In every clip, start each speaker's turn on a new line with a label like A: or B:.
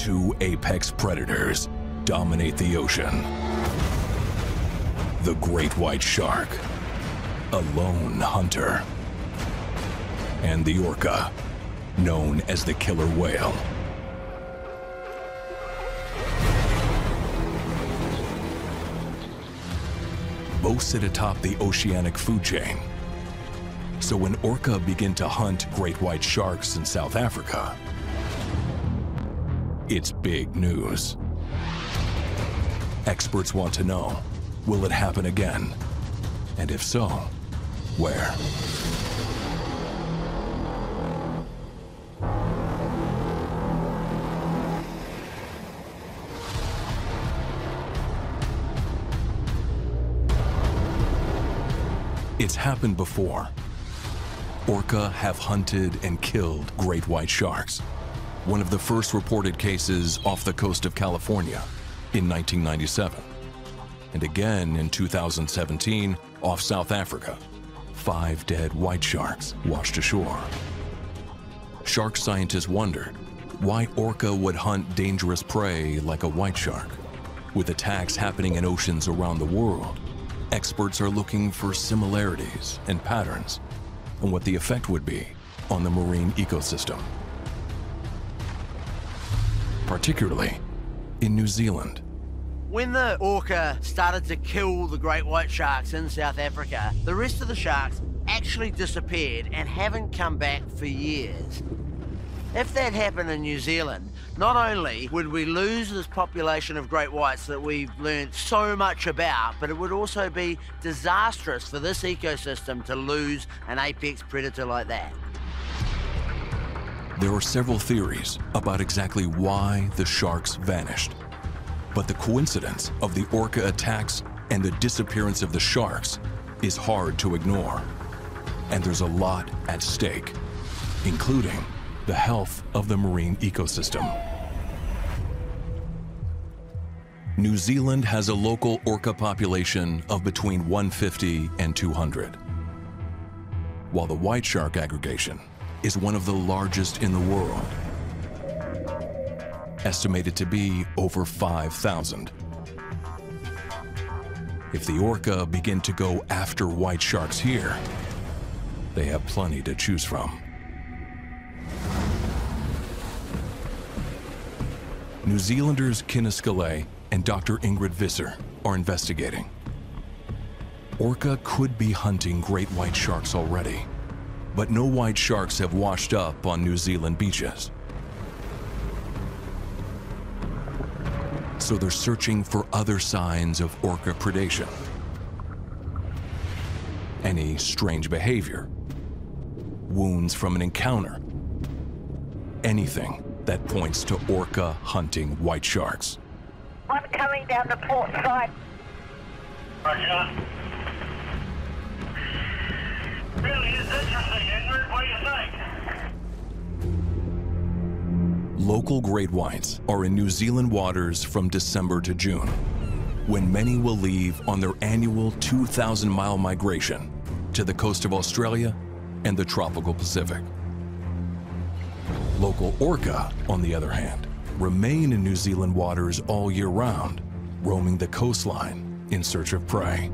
A: two apex predators dominate the ocean. The great white shark, a lone hunter, and the orca, known as the killer whale. Both sit atop the oceanic food chain. So when orca begin to hunt great white sharks in South Africa, it's big news. Experts want to know, will it happen again? And if so, where? It's happened before. Orca have hunted and killed great white sharks. One of the first reported cases off the coast of California in 1997. And again in 2017 off South Africa. 5 dead white sharks washed ashore. Shark scientists wondered why orca would hunt dangerous prey like a white shark. With attacks happening in oceans around the world, experts are looking for similarities and patterns and what the effect would be on the marine ecosystem. Particularly in New Zealand.
B: When the orca started to kill the great white sharks in South Africa, the rest of the sharks actually disappeared and haven't come back for years. If that happened in New Zealand, not only would we lose this population of great whites that we've learned so much about, but it would also be disastrous for this ecosystem to lose an apex predator like that.
A: There are several theories about exactly why the sharks vanished. But the coincidence of the orca attacks and the disappearance of the sharks is hard to ignore. And there's a lot at stake, including the health of the marine ecosystem. New Zealand has a local orca population of between 150 and 200, while the white shark aggregation is one of the largest in the world, estimated to be over 5,000. If the orca begin to go after white sharks here, they have plenty to choose from. New Zealanders Kenneth Scalay and Dr. Ingrid Visser are investigating. Orca could be hunting great white sharks already, but no white sharks have washed up on New Zealand beaches. So they're searching for other signs of orca predation. Any strange behavior, wounds from an encounter, anything that points to orca hunting white sharks.
C: One coming down the port side.
D: Roger. Really is interesting, Ingrid. What do you think?
A: Local great whites are in New Zealand waters from December to June, when many will leave on their annual 2,000-mile migration to the coast of Australia and the tropical Pacific. Local orca, on the other hand, remain in New Zealand waters all year round, roaming the coastline in search of prey.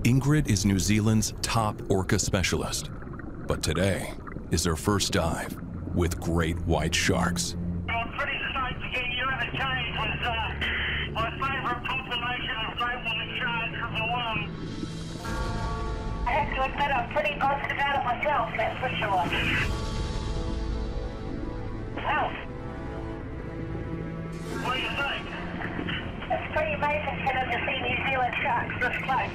A: Ingrid is New Zealand's top orca specialist, but today is her first dive with great white sharks.
D: I'm pretty stoked to get you in the cage with my favourite population of great white sharks from the world.
C: I have to admit I'm pretty positive about it myself, that's for sure. Well,
D: What do you think?
C: it's pretty amazing for them to see New Zealand sharks this close.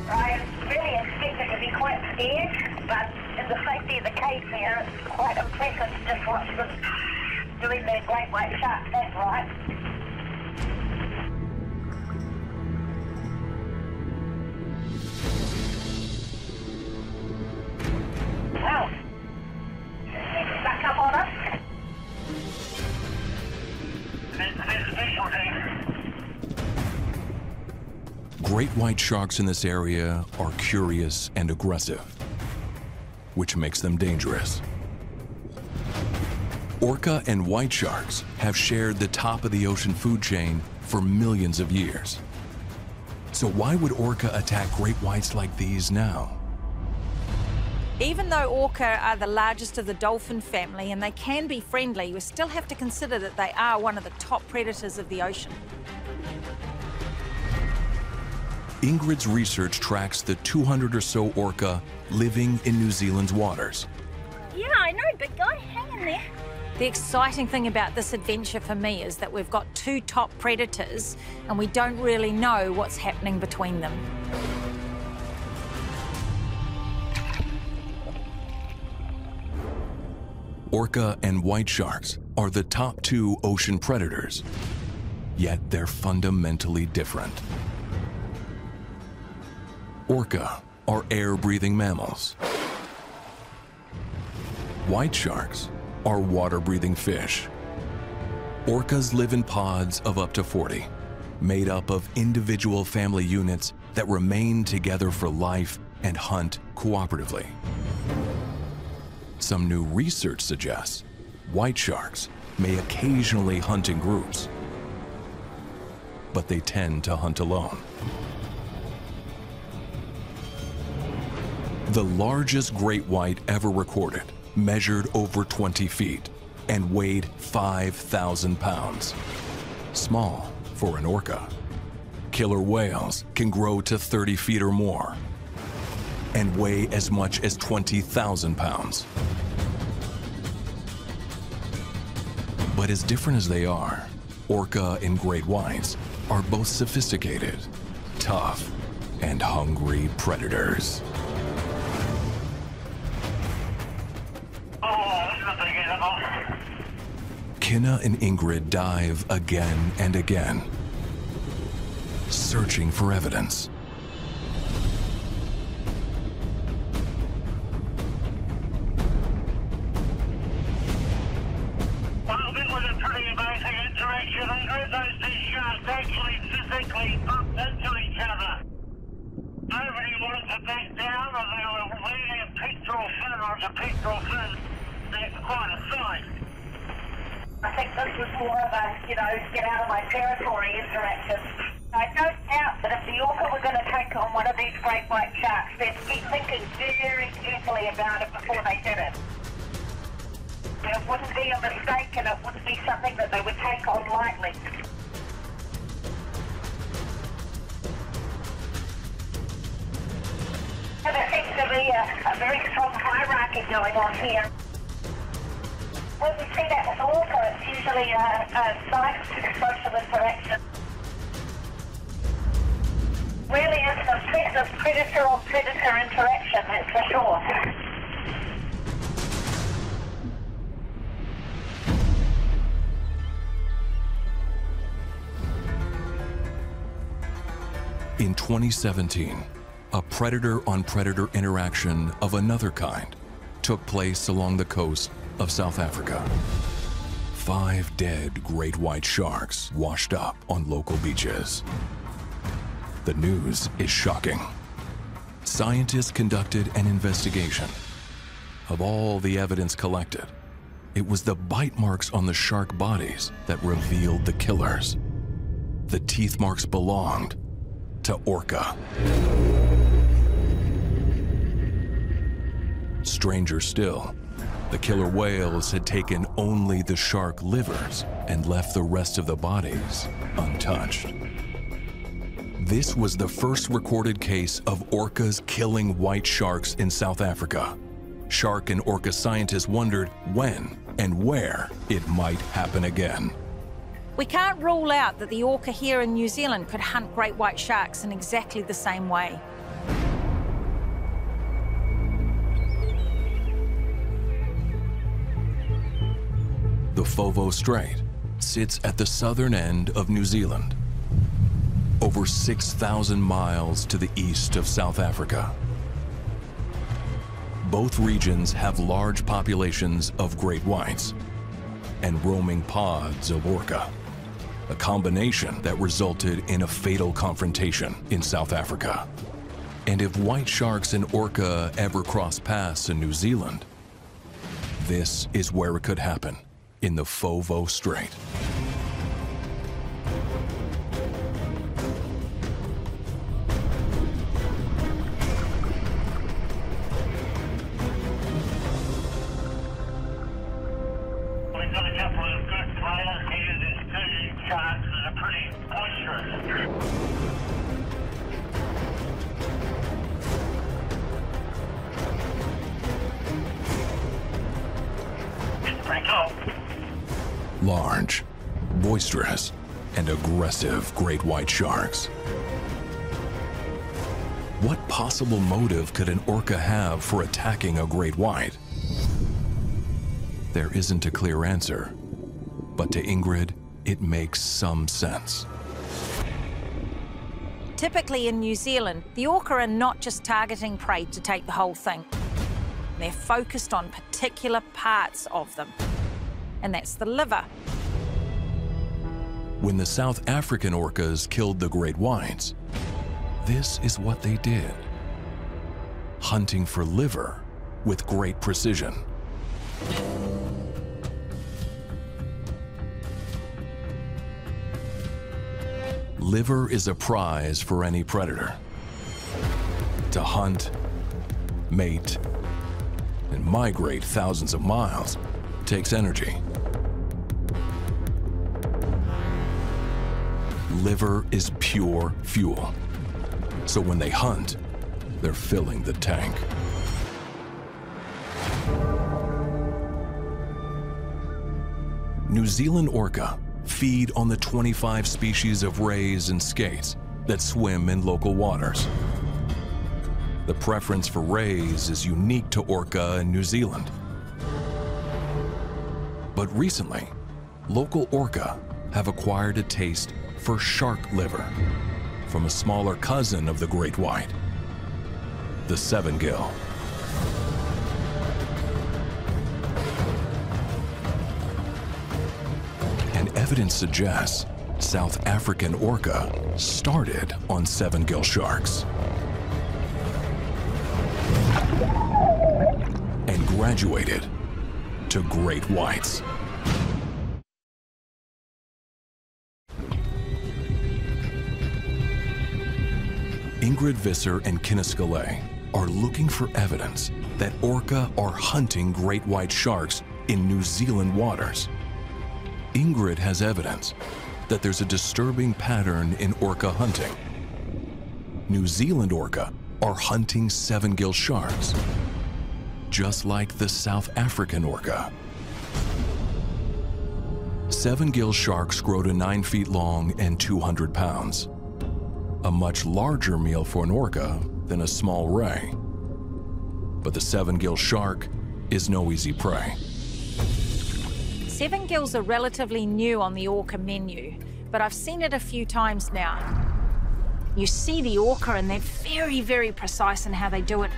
C: I really expected to be quite scared, but in the safety of the cage here, it's quite impressive to just watch them doing their great white shark, that's right. Well, back up on us.
D: This specialty.
A: great white sharks in this area are curious and aggressive, which makes them dangerous. Orca and white sharks have shared the top of the ocean food chain for millions of years. So why would orca attack great whites like these now?
E: Even though orca are the largest of the dolphin family and they can be friendly, we still have to consider that they are one of the top predators of the ocean.
A: Ingrid's research tracks the 200 or so orca living in New Zealand's waters.
F: Yeah, I know, big guy. Hang in there.
E: The exciting thing about this adventure for me is that we've got two top predators and we don't really know what's happening between them.
A: Orca and white sharks are the top two ocean predators, yet they're fundamentally different. Orca are air-breathing mammals. White sharks are water-breathing fish. Orcas live in pods of up to 40, made up of individual family units that remain together for life and hunt cooperatively. Some new research suggests white sharks may occasionally hunt in groups, but they tend to hunt alone. The largest great white ever recorded measured over 20 feet and weighed 5,000 pounds. Small for an orca. Killer whales can grow to 30 feet or more and weigh as much as 20,000 pounds. But as different as they are, orca and great whites are both sophisticated, tough, and hungry predators. Kinna and Ingrid dive again and again, searching for evidence.
D: Well, it was a pretty amazing interaction. Those two sharks actually physically bumped into each other. Nobody wanted to back down, and they were leading a pectoral fin onto pectoral fin. That's quite a sight.
C: I think this was more of a, get out of my territory interaction. I don't doubt that if the orca were going to take on one of these great white sharks, they'd be thinking very carefully about it before they did it. It wouldn't be a mistake and it wouldn't be something that they would take on lightly. So there seems to be a very strong hierarchy going on here. When we see that with orca, it's usually a nice social interaction. Really is an impressive predator-on-predator interaction, that's for sure.
A: In 2017, a predator-on-predator interaction of another kind took place along the coast of South Africa. 5 dead great white sharks washed up on local beaches. The news is shocking. Scientists conducted an investigation. Of all the evidence collected, it was the bite marks on the shark bodies that revealed the killers. The teeth marks belonged to orca. Stranger still, the killer whales had taken only the shark livers and left the rest of the bodies untouched. This was the first recorded case of orcas killing white sharks in South Africa. Shark and orca scientists wondered when and where it might happen again.
E: We can't rule out that the orca here in New Zealand could hunt great white sharks in exactly the same way.
A: The Fovo Strait sits at the southern end of New Zealand, over 6,000 miles to the east of South Africa. Both regions have large populations of great whites and roaming pods of orca. a combination that resulted in a fatal confrontation in South Africa. And if white sharks and orca ever cross paths in New Zealand, this is where it could happen, in the Foveaux Strait.
D: We've got a couple of good players here. There's two sharks that are pretty boisterous. Break off.
A: Large, boisterous, and aggressive great white sharks. What possible motive could an orca have for attacking a great white? There isn't a clear answer, but to Ingrid, it makes some sense.
E: Typically in New Zealand, the orca are not just targeting prey to take the whole thing. They're focused on particular parts of them, and that's the liver.
A: When the South African orcas killed the great whites, this is what they did. Hunting for liver with great precision. Liver is a prize for any predator. To hunt, mate, and migrate thousands of miles takes energy. Liver is pure fuel. So when they hunt, they're filling the tank. New Zealand orca feed on the 25 species of rays and skates that swim in local waters. The preference for rays is unique to orca in New Zealand. But recently, local orca have acquired a taste for shark liver from a smaller cousin of the great white, the seven-gill. And evidence suggests South African orca started on seven-gill sharks and graduated to great whites. Ingrid Visser and Kenneth Scalay are looking for evidence that orca are hunting great white sharks in New Zealand waters. Ingrid has evidence that there's a disturbing pattern in orca hunting. New Zealand orca are hunting seven-gill sharks, just like the South African orca. Seven-gill sharks grow to 9 feet long and 200 pounds. A much larger meal for an orca than a small ray. But the seven-gill shark is no easy prey.
E: Seven gills are relatively new on the orca menu, but I've seen it a few times now. You see the orca and they're very, very precise in how they do it.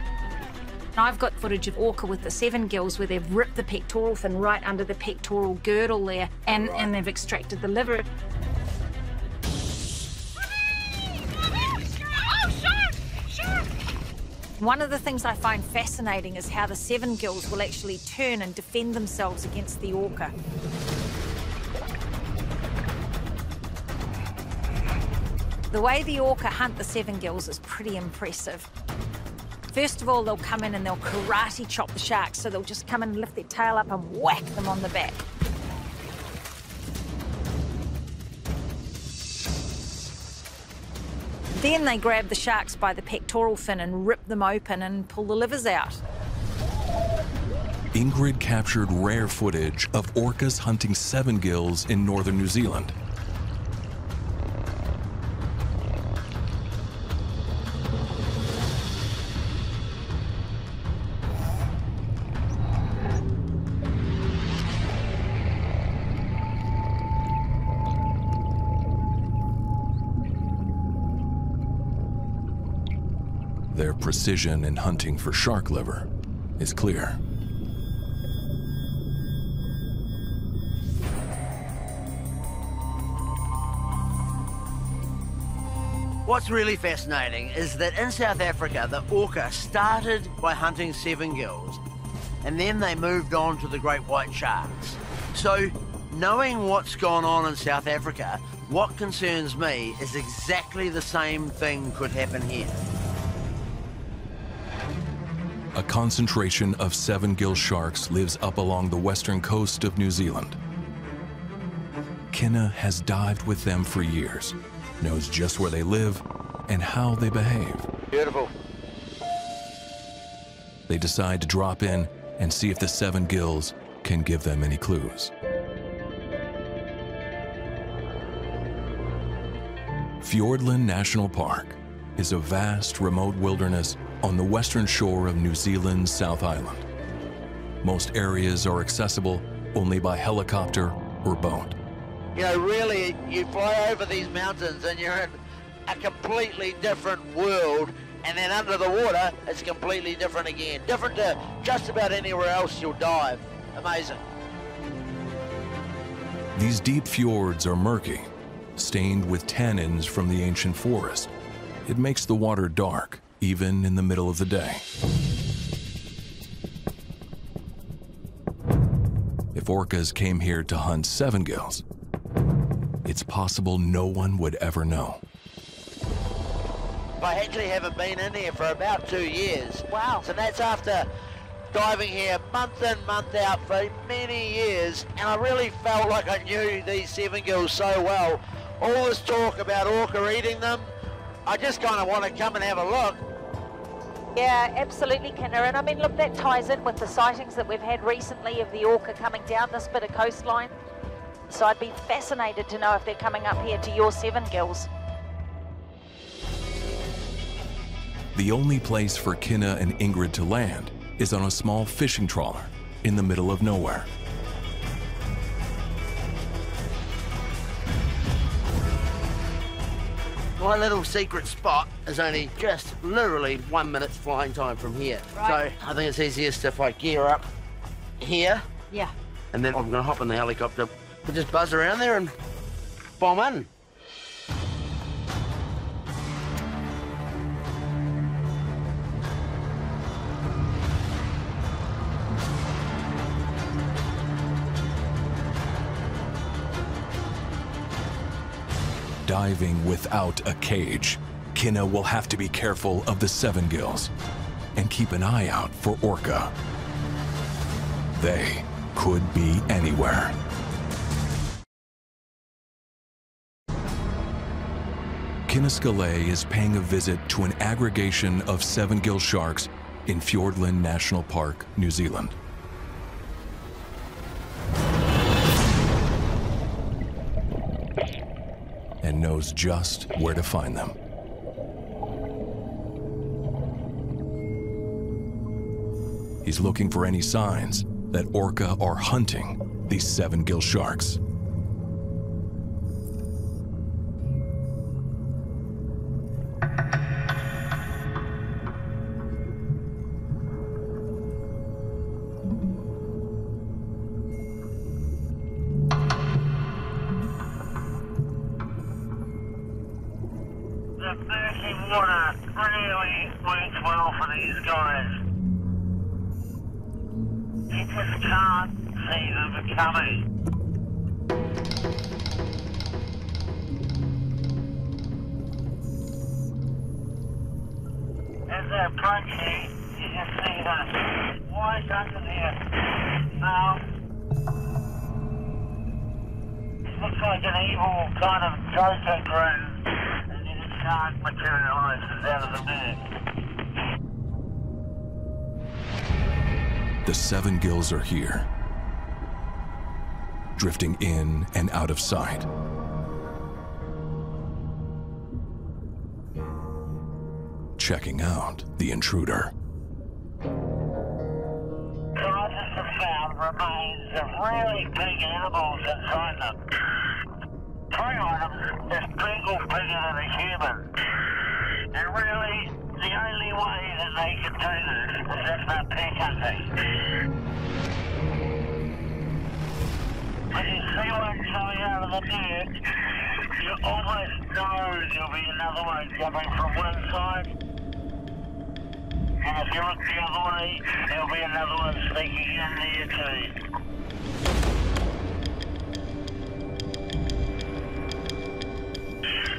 E: I've got footage of orca with the seven gills where they've ripped the pectoral fin right under the pectoral girdle there and they've extracted the liver. One of the things I find fascinating is how the seven gills will actually turn and defend themselves against the orca. The way the orca hunt the seven gills is pretty impressive. First of all, they'll come in and they'll karate chop the sharks, so they'll just come in and lift their tail up and whack them on the back. Then they grab the sharks by the pectoral fin and rip them open and pull the livers out.
A: Ingrid captured rare footage of orcas hunting seven gills in northern New Zealand. Their precision in hunting for shark liver is clear.
B: What's really fascinating is that in South Africa, the orca started by hunting seven gills, and then they moved on to the great white sharks. So, knowing what's gone on in South Africa, what concerns me is exactly the same thing could happen here.
A: A concentration of seven-gill sharks lives up along the western coast of New Zealand. Kinna has dived with them for years, knows just where they live and how they behave.
B: Beautiful.
A: They decide to drop in and see if the seven gills can give them any clues. Fiordland National Park is a vast, remote wilderness on the western shore of New Zealand's South Island. Most areas are accessible only by helicopter or boat.
B: You know, really, you fly over these mountains and you're in a completely different world, and then under the water, it's completely different again. Different to just about anywhere else you'll dive. Amazing.
A: These deep fjords are murky, stained with tannins from the ancient forest. It makes the water dark, even in the middle of the day. If orcas came here to hunt seven gills, it's possible no one would ever know.
B: I actually haven't been in here for about 2 years.
F: Wow.
B: So that's after diving here month in, month out for many years, and I really felt like I knew these seven gills so well. All this talk about orca eating them, I just kind of want to come and have a look.
E: Yeah, absolutely, Kinna. And I mean, look, that ties in with the sightings that we've had recently of the orca coming down this bit of coastline. So I'd be fascinated to know if they're coming up here to your seven gills.
A: The only place for Kinna and Ingrid to land is on a small fishing trawler in the middle of nowhere.
B: My little secret spot is only just literally 1 minute's flying time from here.
E: Right.
B: So I think it's easiest if I gear up here,
E: Yeah.
B: and then I'm gonna hop in the helicopter. We'll just buzz around there and bomb in.
A: Diving without a cage, Kinna will have to be careful of the seven gills and keep an eye out for orca. They could be anywhere. Kinnaskale is paying a visit to an aggregation of seven-gill sharks in Fiordland National Park, New Zealand. And knows just where to find them. He's looking for any signs that orca are hunting these seven-gill sharks.
D: The murky water really works well for these guys. You just can't see them coming. As they're approaching, you just see the white under their mouth. It looks like an evil kind of Joker grin. Shark materializes out of the mist.
A: The seven gills are here, drifting in and out of sight. Checking out the intruder.
D: Scientists have found remains of really big animals inside them. 3 items is bigger than a human. And really, the only way that they can do this is if they're pig hunting. When you see one coming out of the net, You almost know there'll be another one coming from one side. And if you look the other way, there'll be another one sneaking in there too.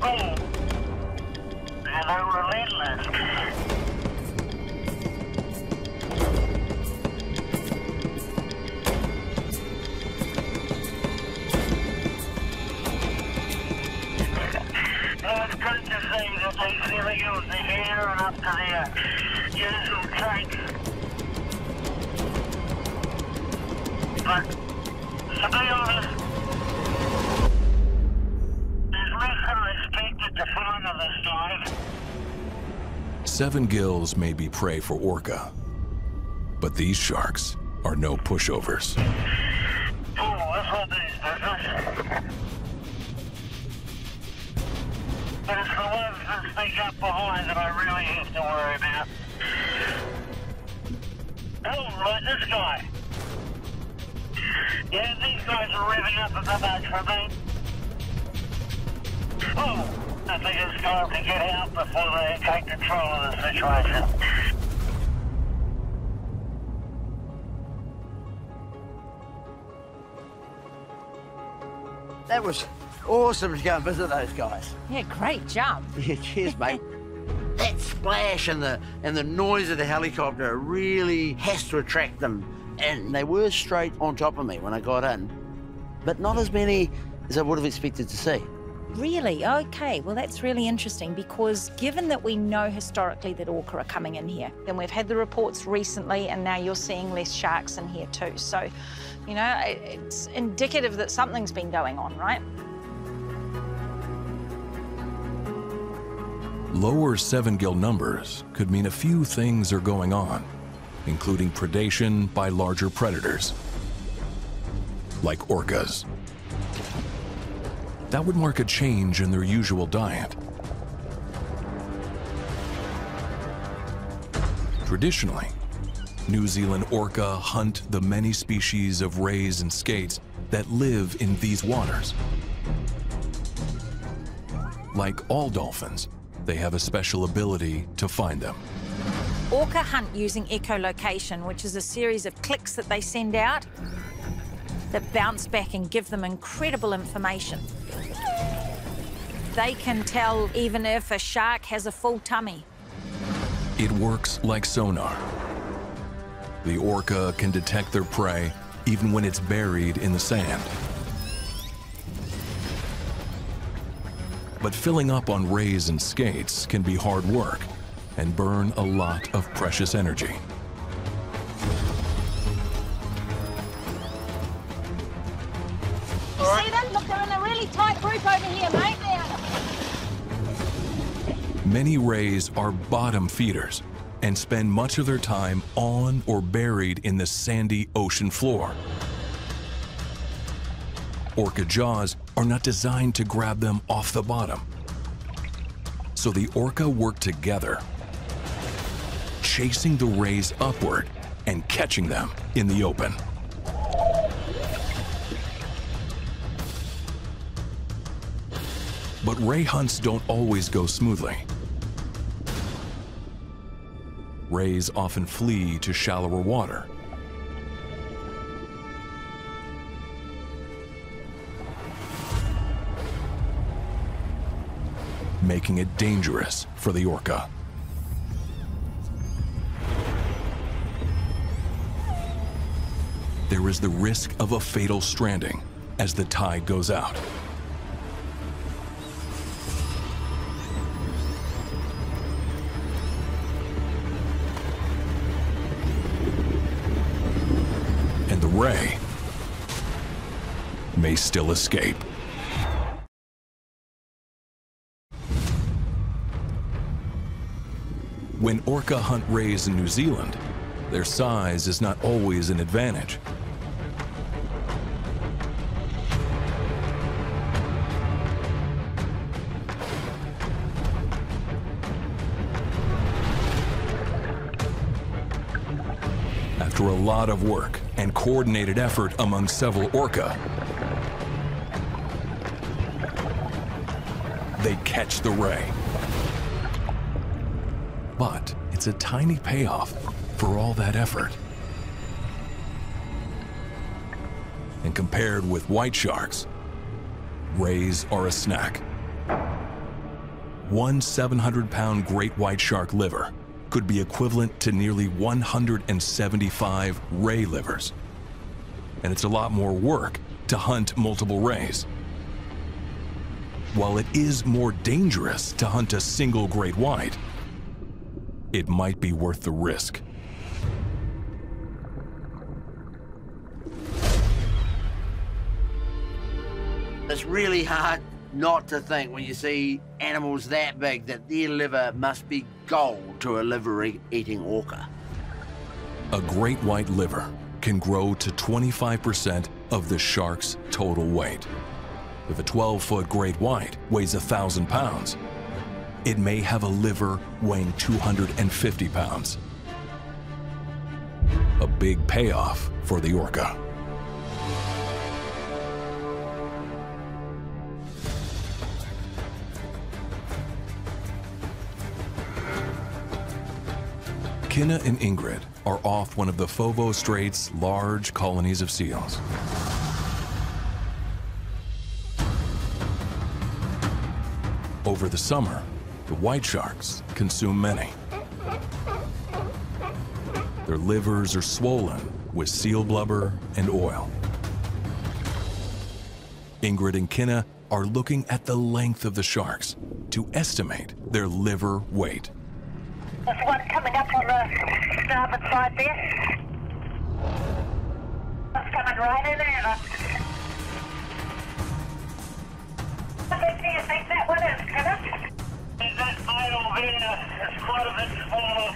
D: Oh, and they're relentless. It's good to see that these illegals are here and up to their usual tricks. But, to be honest, there's less than I expected to find on this dive.
A: 7 gills may be prey for orca, but these sharks are no pushovers.
D: Oh, this one needs business. But it's the ones that sneak up behind that I really have to worry about. Oh, like this guy. Yeah, these guys are revving up a bit much for me. Oh, I think it's time to get out before they take control of the situation.
B: That was awesome to go and visit those guys.
E: Yeah, great jump.
B: Yeah, cheers, mate. That splash and the noise of the helicopter really has to attract them. And they were straight on top of me when I got in, but not as many as I would have expected to see.
E: Really? Okay, well that's really interesting because given that we know historically that orca are coming in here, and we've had the reports recently and now you're seeing less sharks in here too. So, you know, it's indicative that something's been going on, right?
A: Lower 7-gill numbers could mean a few things are going on, including predation by larger predators, like orcas. That would mark a change in their usual diet. Traditionally, New Zealand orca hunt the many species of rays and skates that live in these waters. Like all dolphins, they have a special ability to find them.
E: Orca hunt using echolocation, which is a series of clicks that they send out that bounce back and give them incredible information. They can tell even if a shark has a full tummy.
A: It works like sonar. The orca can detect their prey even when it's buried in the sand. But filling up on rays and skates can be hard work and burn a lot of precious energy.
E: You see them? Look, they're in a really tight group over here, mate.
A: Many rays are bottom feeders and spend much of their time on or buried in the sandy ocean floor. Orca jaws are not designed to grab them off the bottom. So the orca work together, chasing the rays upward and catching them in the open. But ray hunts don't always go smoothly. Rays often flee to shallower water. Making it dangerous for the orca. There is the risk of a fatal stranding as the tide goes out. And the ray may still escape. When orca hunt rays in New Zealand, their size is not always an advantage. After a lot of work and coordinated effort among several orca, they catch the ray. But it's a tiny payoff for all that effort. And compared with white sharks, rays are a snack. One 700-pound great white shark liver could be equivalent to nearly 175 ray livers. And it's a lot more work to hunt multiple rays. While it is more dangerous to hunt a single great white, it might be worth the risk.
B: It's really hard not to think when you see animals that big that their liver must be gold to a liver-eating orca.
A: A great white liver can grow to 25% of the shark's total weight. If a 12-foot great white weighs 1,000 pounds, it may have a liver weighing 250 pounds. A big payoff for the orca. Kinna and Ingrid are off one of the Fovo Strait's large colonies of seals. Over the summer, the white sharks consume many. Their livers are swollen with seal blubber and oil. Ingrid and Kinna are looking at the length of the sharks to estimate their liver weight.
C: There's one coming up on the starboard side there. It's coming right in there. How big do you think that one is, Kinna?
D: That male there is quite a bit smaller,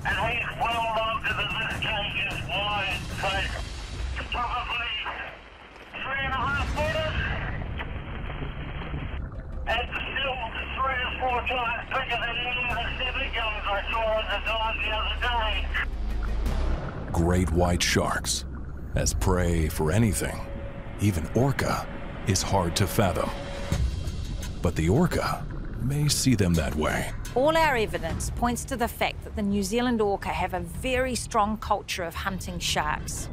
D: and he's well longer than this cage is wide, so probably 3.5 meters. And still 3 or 4 times bigger than any of the semi-guns I saw on the dive the other day.
A: Great white sharks as prey for anything, even orca, is hard to fathom. But the orca may see them that way.
E: All our evidence points to the fact that the New Zealand orca have a very strong culture of hunting sharks.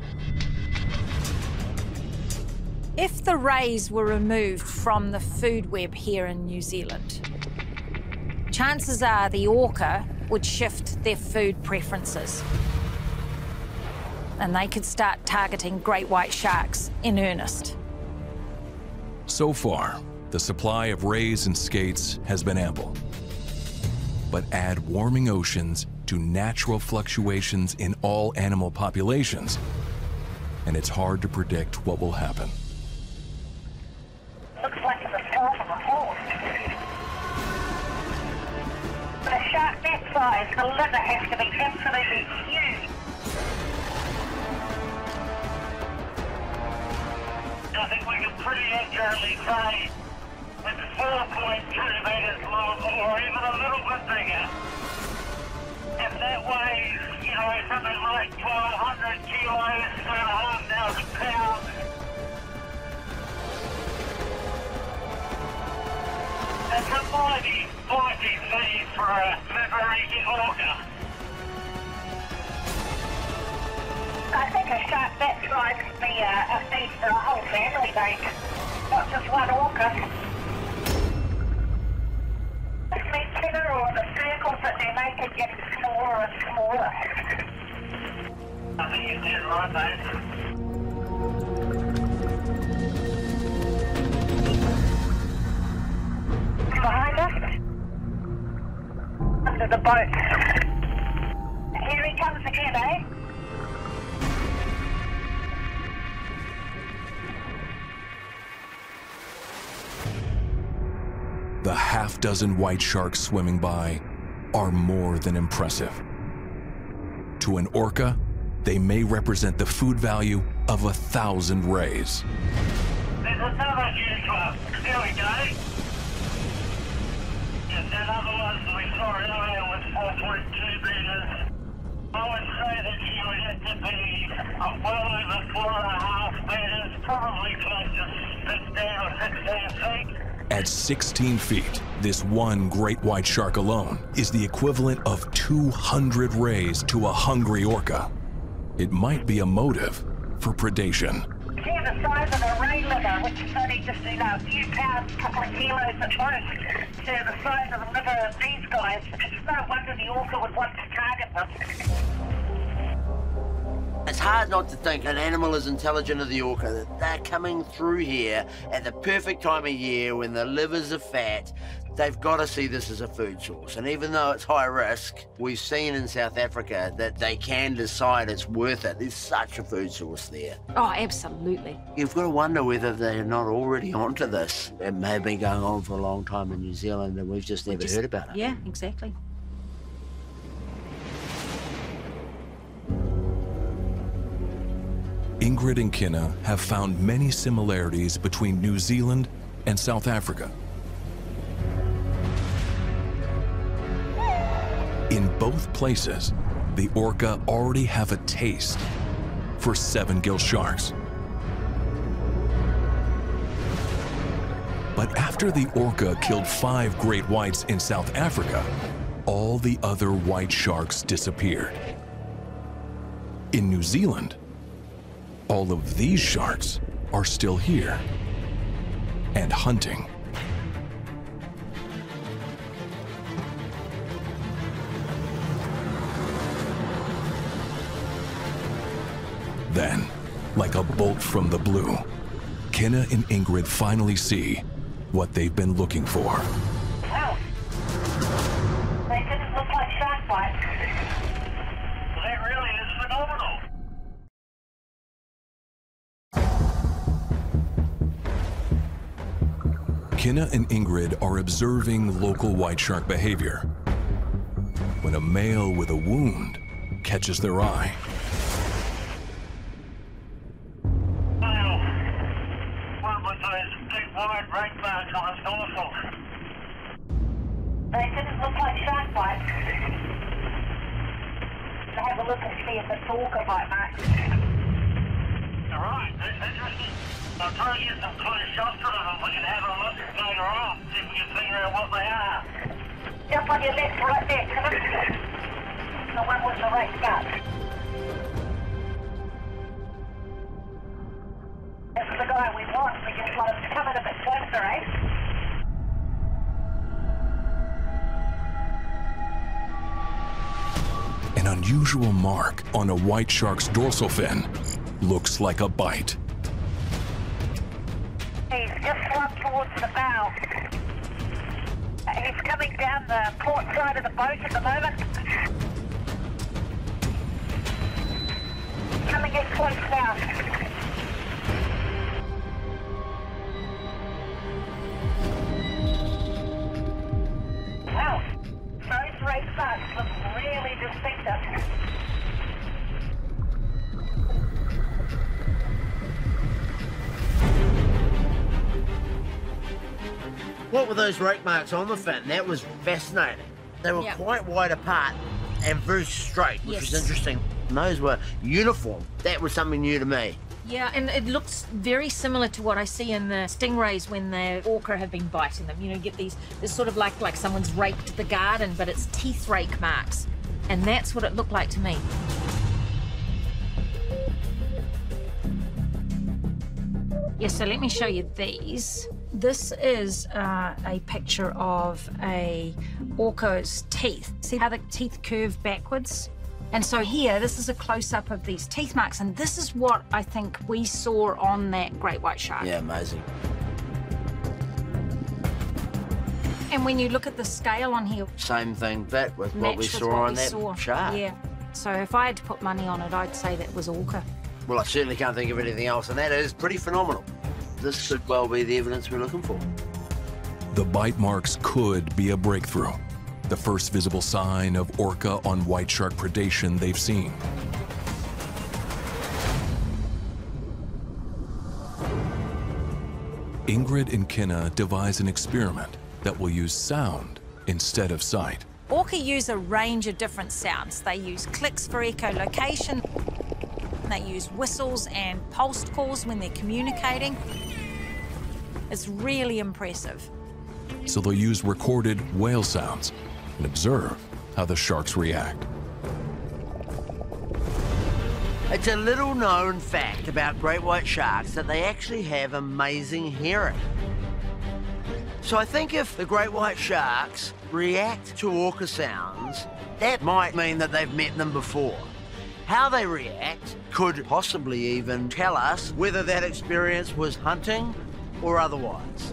E: If the rays were removed from the food web here in New Zealand, chances are the orca would shift their food preferences. And they could start targeting great white sharks in earnest.
A: So far, the supply of rays and skates has been ample. But add warming oceans to natural fluctuations in all animal populations, and it's hard to predict what will happen.
C: Looks like it's a skull from a horse. For a shark that size, the liver has to be absolutely huge.
D: I think we can pretty accurately say it's 4.2 meters long, or even a little bit bigger. If that weighs, something like 1,200 kilos, 2,500 pounds, it's a mighty, mighty feed for a liver-eating orca.
C: I think a shark that size could be a feed for a whole family, mate. Not just one orca. This meat killer or the circles that they make it get smaller and smaller.
D: I think you did right, mate.
C: Behind us? Under the boat. Here he comes again, eh?
A: The half-dozen white sharks swimming by are more than impressive. To an orca, they may represent the food value of 1,000 rays.
D: There's another huge one. Here we go. And that other one we saw earlier was 4.2 meters. I would say that she would have to be well over 4.5 meters, probably close to 15 or 16 feet.
A: At 16 feet, this one great white shark alone is the equivalent of 200 rays to a hungry orca. It might be a motive for predation.
C: See the size of a ray liver, which is only just, a few pounds, couple of kilos at most, to the size of the liver of these guys. It's no wonder the orca would want to target them.
B: It's hard not to think an animal as intelligent as the orca, that they're coming through here at the perfect time of year when the livers are fat. They've got to see this as a food source. And even though it's high risk, we've seen in South Africa that they can decide it's worth it. There's such a food source there.
E: Oh, absolutely.
B: You've got to wonder whether they're not already onto this. It may have been going on for a long time in New Zealand and we've just never heard about it.
E: Yeah, exactly.
A: Ingrid and Kinna have found many similarities between New Zealand and South Africa. In both places, the orca already have a taste for seven-gill sharks. But after the orca killed 5 great whites in South Africa, all the other white sharks disappeared. In New Zealand, all of these sharks are still here and hunting. Then, like a bolt from the blue, Kinna and Ingrid finally see what they've been looking for.
C: Wow. They didn't look like shark bites.
D: That really is phenomenal.
A: Kinna and Ingrid are observing local white shark behavior when a male with a wound catches their eye.
D: Wow. One with those big wide break marks on his dorsal.
C: They didn't look like shark bites. So have a look and see if it's orca bite marks.
D: All right, that's interesting. I'll try to get some close shots of them. We can have a look later on, see if we can figure out what they are.
C: Jump on your left right there, the one with the right spot. This is the guy we want. We just want him to come in a bit closer, eh?
A: An unusual mark on a white shark's dorsal fin looks like a bite.
C: He's just swum towards the bow. He's coming down the port side of the boat at the moment. Coming in close now. Wow, those red marks look really distinctive.
B: What were those rake marks on the fin? That was fascinating. They were quite wide apart and very straight, which was interesting. And those were uniform. That was something new to me.
E: Yeah, and it looks very similar to what I see in the stingrays when the orca have been biting them. You know, you get these sort of like someone's raked the garden, but it's teeth rake marks. And that's what it looked like to me. Yeah, so let me show you these. This is a picture of a orca's teeth. See how the teeth curve backwards? And so here, this is a close-up of these teeth marks, and this is what I think we saw on that great white shark.
B: Yeah, amazing.
E: And when you look at the scale on here,
B: Same thing, but with what we saw on that shark.
E: Yeah. So if I had to put money on it, I'd say that was orca.
B: Well, I certainly can't think of anything else, and that is pretty phenomenal. This could well be the evidence we're looking for.
A: The bite marks could be a breakthrough, the first visible sign of orca on white shark predation they've seen. Ingrid and Kinna devise an experiment that will use sound instead of sight.
E: Orca use a range of different sounds. They use clicks for echolocation. They use whistles and pulsed calls when they're communicating. It's really impressive.
A: so they'll use recorded whale sounds and observe how the sharks react.
B: It's a little known fact about great white sharks that they actually have amazing hearing. So I think if the great white sharks react to orca sounds, that might mean that they've met them before. How they react could possibly even tell us whether that experience was hunting or otherwise.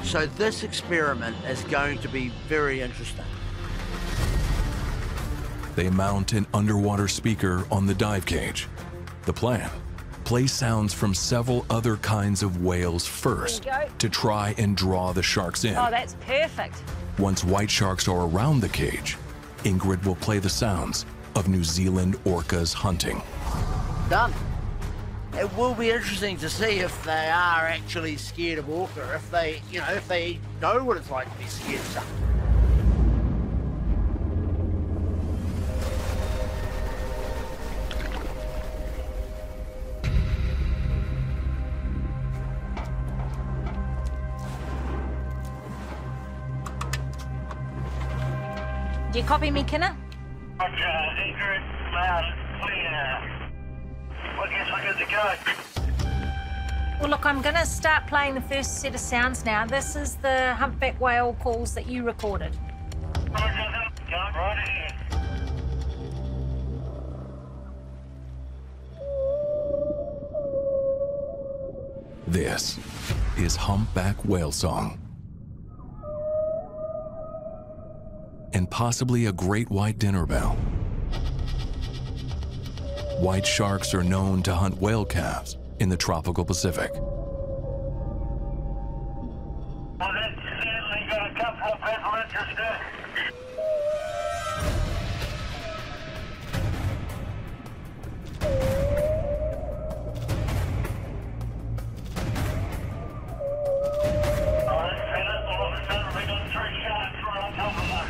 B: So this experiment is going to be very interesting.
A: They mount an underwater speaker on the dive cage. The plan: play sounds from several other kinds of whales first to try and draw the sharks in.
E: Oh, that's perfect.
A: Once white sharks are around the cage, Ingrid will play the sounds of New Zealand orcas hunting.
B: Done. It will be interesting to see if they are actually scared of orca, if they, if they know what it's like to be scared of something.
E: Do you copy me, Kinner?
D: Roger, Ingrid, loud and clear. I guess we're good to go.
E: Well, look, I'm going to start playing the first set of sounds now. This is the humpback whale calls that you recorded.
D: Roger, go right ahead.
A: This is humpback whale song. And possibly a great white dinner bell. White sharks are known to hunt whale calves in the tropical Pacific.
D: Well, that's certainly got a couple of people interested. Oh, that's better. All of a sudden we got 3 sharks right on top of us.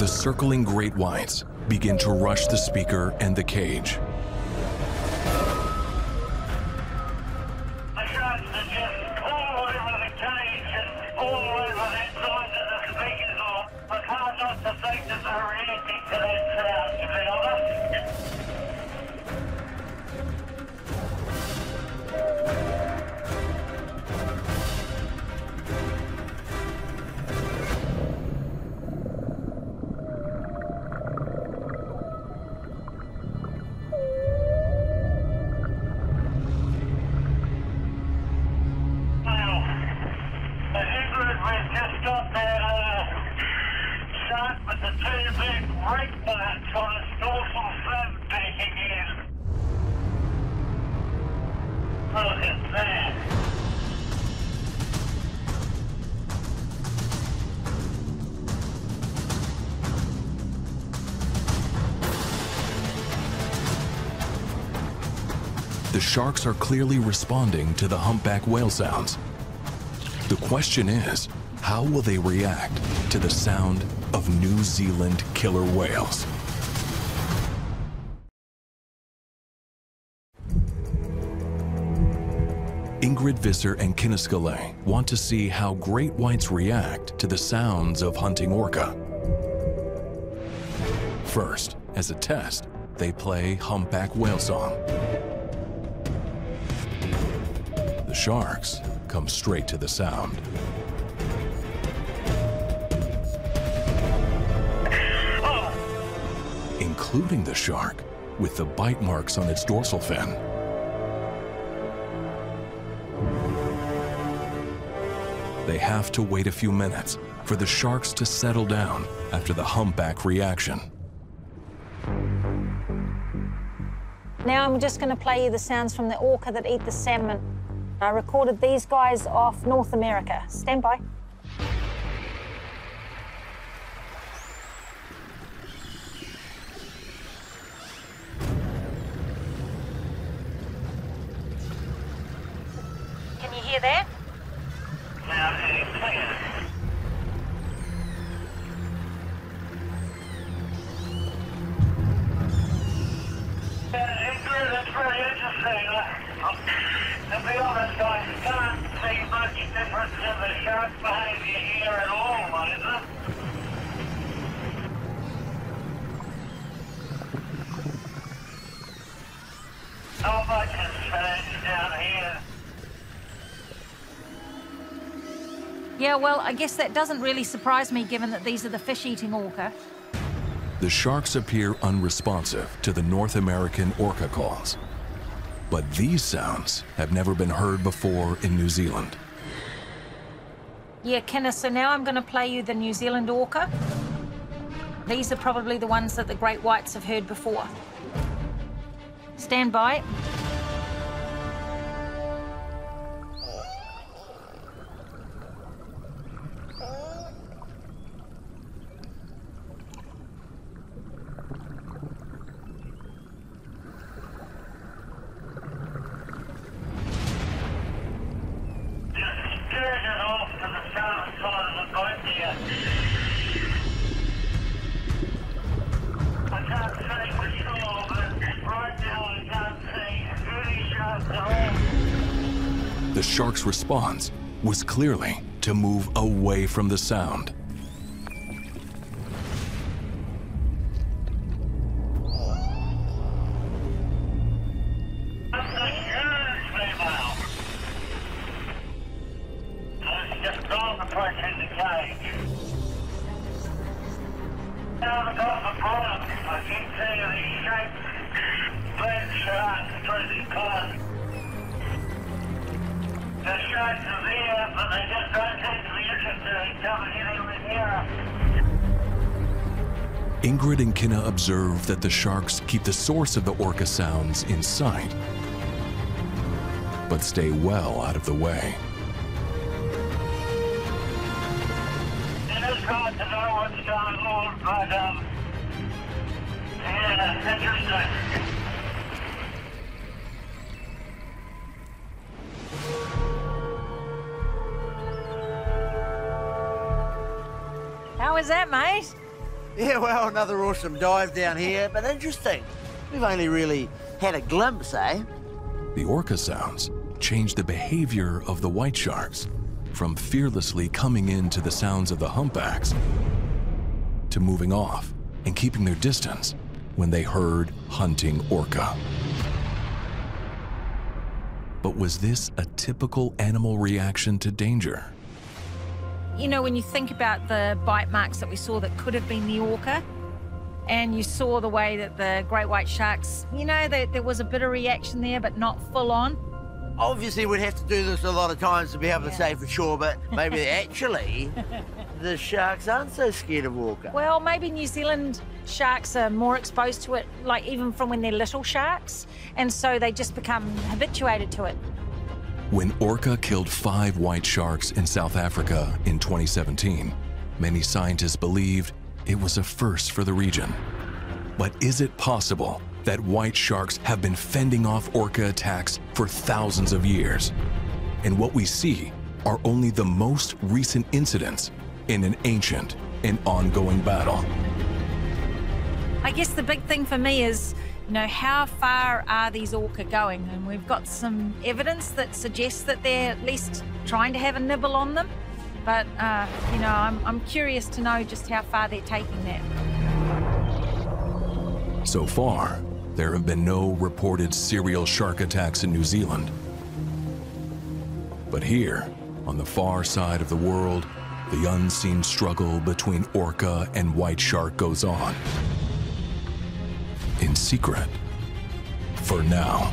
A: The circling great whites begin to rush the speaker and the cage.
D: The sharks are just all over the cage and all over that side of the speakers on. It's hard not to think that they're reacting to that sound, to be honest. We've just got that shark with the 2 big red marks on its dorsal fin back again. Look at that.
A: The sharks are clearly responding to the humpback whale sounds. The question is, how will they react to the sound of New Zealand killer whales? Ingrid Visser and Kinniskale want to see how great whites react to the sounds of hunting orca. First, as a test, they play humpback whale song. The sharks come straight to the sound. Including the shark with the bite marks on its dorsal fin. They have to wait a few minutes for the sharks to settle down after the humpback reaction.
E: Now I'm just going to play you the sounds from the orca that eat the salmon. I recorded these guys off North America. Stand by. Can you hear that?
D: Loud and clear. Ingrid, that's very interesting. To be honest, Not much has changed down here.
E: Yeah, well, I guess that doesn't really surprise me given that these are the fish-eating orca.
A: The sharks appear unresponsive to the North American orca calls. But these sounds have never been heard before in New Zealand.
E: Yeah, Kenneth, so now I'm going to play you the New Zealand orca. These are probably the ones that the great whites have heard before. Stand by.
A: The shark's response was clearly to move away from the sound.
D: That's a huge female. It's just gone approaching the cage. Now the got the bottom, I can see these shaped red sharks through the pond. The sharks are there, but they just don't seem to be interested in coming anywhere near us.
A: Ingrid and Kinna observe that the sharks keep the source of the orca sounds in sight, but stay well out of the way.
D: It is hard to know what's going on, but yeah, interesting.
E: How is that, mate?
B: Yeah, well, another awesome dive down here, but interesting. We've only really had a glimpse, eh?
A: The orca sounds change the behavior of the white sharks from fearlessly coming into the sounds of the humpbacks to moving off and keeping their distance when they heard hunting orca. But was this a typical animal reaction to danger?
E: You know, when you think about the bite marks that we saw that could have been the orca, and you saw the way that the great white sharks, you know, there was a bit of reaction there, but not full on.
B: Obviously, we'd have to do this a lot of times to be able to say for sure, but maybe actually the sharks aren't so scared of orca.
E: Well, maybe New Zealand sharks are more exposed to it, like even from when they're little sharks, and so they just become habituated to it.
A: When orca killed 5 white sharks in South Africa in 2017, many scientists believed it was a first for the region. But is it possible that white sharks have been fending off orca attacks for thousands of years? And what we see are only the most recent incidents in an ancient and ongoing battle.
E: I guess the big thing for me is, you know, how far are these orca going? And we've got some evidence that suggests that they're at least trying to have a nibble on them. But, you know, I'm curious to know just how far they're taking that.
A: So far, there have been no reported serial shark attacks in New Zealand. But here, on the far side of the world, the unseen struggle between orca and white shark goes on. In secret, for now.